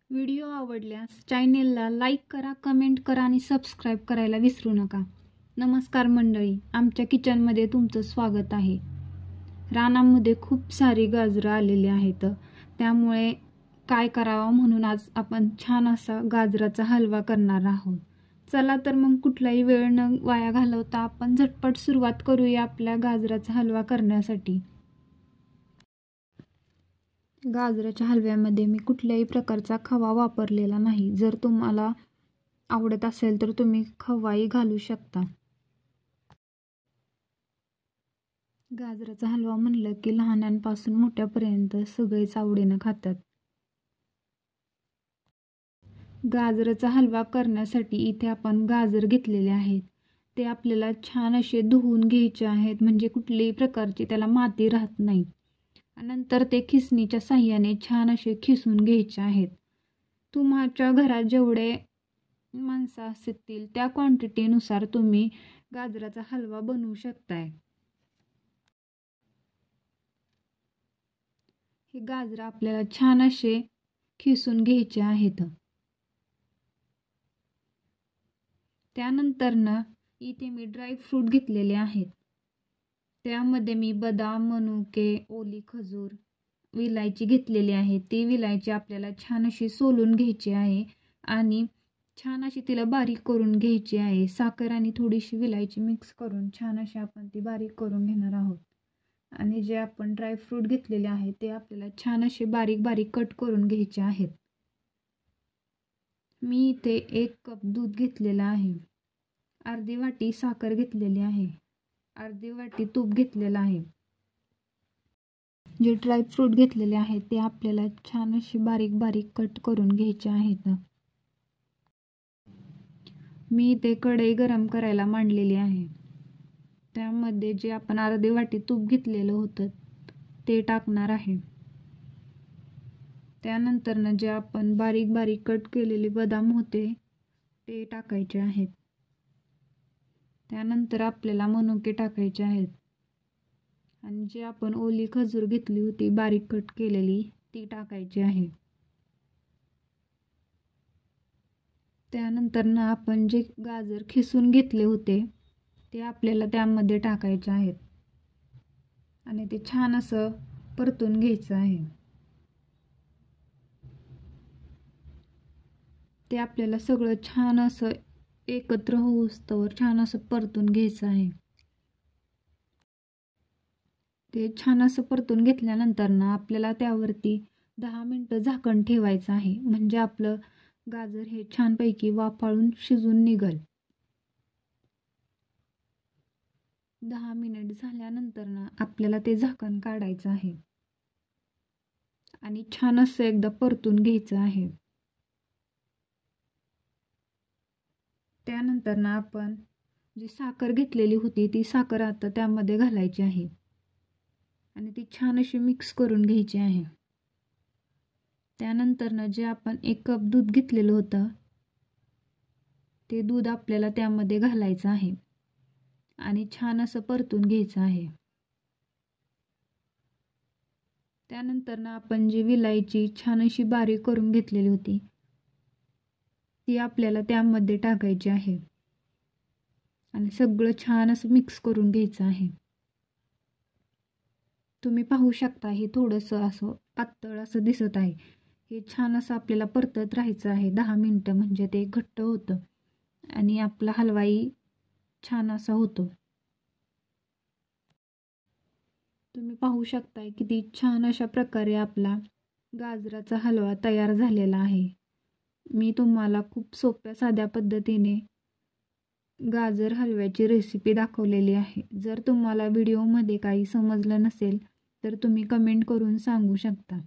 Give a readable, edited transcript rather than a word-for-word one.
Video आवडल्यास चॅनेलला like करा, कमेंट करा आणि सबस्क्राईब करायला विसरू नका. नमस्कार मंडळी, आमच्या किचनमध्ये तुमचं स्वागत आहे. रानामध्ये खूप सारी गाजरं आलेली आहेत, त्यामुळे काय करावं म्हणून आज आपण छान असा गाजराचा हलवा करणार आहोत. चला तर मग कुठलाही वेळ न वाया घालवता आपण झटपट सुरुवात करूया आपल्या गाजराचा हलवा करण्यासाठी. गाजराच्या हलव्यामध्ये मी कुठल्याही प्रकारचा खवा वापरलेला नाही. जर तुम्हाला आवडत असेल तर तुम्ही खवाही घालू शकता. गाजराचा हलवा म्हणलं की लहानांपासून मोठ्यापर्यंत सगळेच आवडीनं खातात. गाजराचा हलवा करण्यासाठी इथे आपण गाजर घेतलेले आहेत. ते आपल्याला छान असे धुवून घ्यायचे आहेत, म्हणजे कुठल्याही प्रकारची त्याला माती राहत नाही. नंतर ते खिसणीच्या साह्याने छान असे खिसून घ्यायचे आहेत. तुमच्या घरात जेवढे माणसं असतील त्या क्वांटिटीनुसार तुम्ही गाजराचा हलवा बनवू शकताय. हे गाजर आपल्याला छान असे खिसून घ्यायचे आहेत. त्यानंतर इथे मी ड्रायफ्रूट घेतलेले आहेत. त्यामध्ये मी बदाम, मनुके, ओली खजूर, विलायची घेतलेली आहे. ती विलायची आपल्याला छान अशी सोलून घ्यायची आहे आणि छान अशी तिला बारीक करून घ्यायची आहे. साखर आणि थोडीशी विलायची मिक्स करून छान अशी आपण ती बारीक करून घेणार आहोत. आणि जे आपण ड्रायफ्रूट घेतलेले आहे ते आपल्याला छान असे बारीक बारीक कट करून घ्यायचे आहेत. मी इथे 1 कप दूध घेतलेलं आहे, अर्धी वाटी साखर घेतलेली आहे, अर्धी वाटी तूप घेतलेलं आहे. जे ड्रायफ्रूट घेतलेले आहेत ते आपल्याला छान असे बारीक बारीक कट करून घ्यायचे आहेत. मी इथे कढई गरम करायला मांडलेली आहे. त्यामध्ये जे आपण अर्धी वाटी तूप घेतलेलं होतं ते टाकणार आहे. त्यानंतर जे आपण बारीक बारीक कट केलेले बदाम होते ते टाकायचे आहेत. त्यानंतर आपल्याला मनुके टाकायचे आहेत आणि जे आपण ओली खजूर घेतली होती बारीक कट केलेली ती टाकायची आहे. त्यानंतर आपण जे गाजर खिसून घेतले होते ते आपल्याला त्यामध्ये टाकायचे आहेत आणि ते छान असं परतून घ्यायचं आहे. ते आपल्याला सगळं छान असं एकत्र होऊस्तवर छान असं परतून घ्यायचं आहे. ते छान असं परतून घेतल्यानंतर आपल्याला त्यावरती 10 मिनिटं झाकण ठेवायचं आहे, म्हणजे आपलं गाजर हे छानपैकी वाफाळून शिजून निघेल. 10 मिनिट झाल्यानंतर आपल्याला ते झाकण काढायचं आहे आणि छान असं एकदा परतून घ्यायचं आहे. त्यानंतर आपण जी साखर घेतलेली होती ती साखर आता त्यामध्ये घालायची आहे आणि ती छान अशी मिक्स करून घ्यायची आहे. त्यानंतर जे आपण 1 कप दूध घेतलेलं होतं ते दूध आपल्याला त्यामध्ये घालायचं आहे आणि छान असं परतून घ्यायचं आहे. त्यानंतर आपण जी विलायची छान अशी बारीक करून घेतलेली होती ती आपल्याला त्यामध्ये टाकायची आहे आणि सगळं छान असं मिक्स करून घ्यायचं आहे. तुम्ही पाहू शकता हे थोडंसं असं पातळ असं दिसत आहे. हे छान असं आपल्याला परतत राहायचं आहे 10 मिनिटं, म्हणजे ते घट्ट होतं आणि आपला हलवाही छान असा होतो. तुम्ही पाहू शकताय किती छान अशा प्रकारे आपला गाजराचा हलवा तयार झालेला आहे. मी तुम्हाला खूप सोप्या साध्या पद्धतीने गाजर हलव्याची रेसिपी दाखवलेली आहे. जर तुम्हाला व्हिडिओमध्ये काही समजलं नसेल तर तुम्ही कमेंट करून सांगू शकता.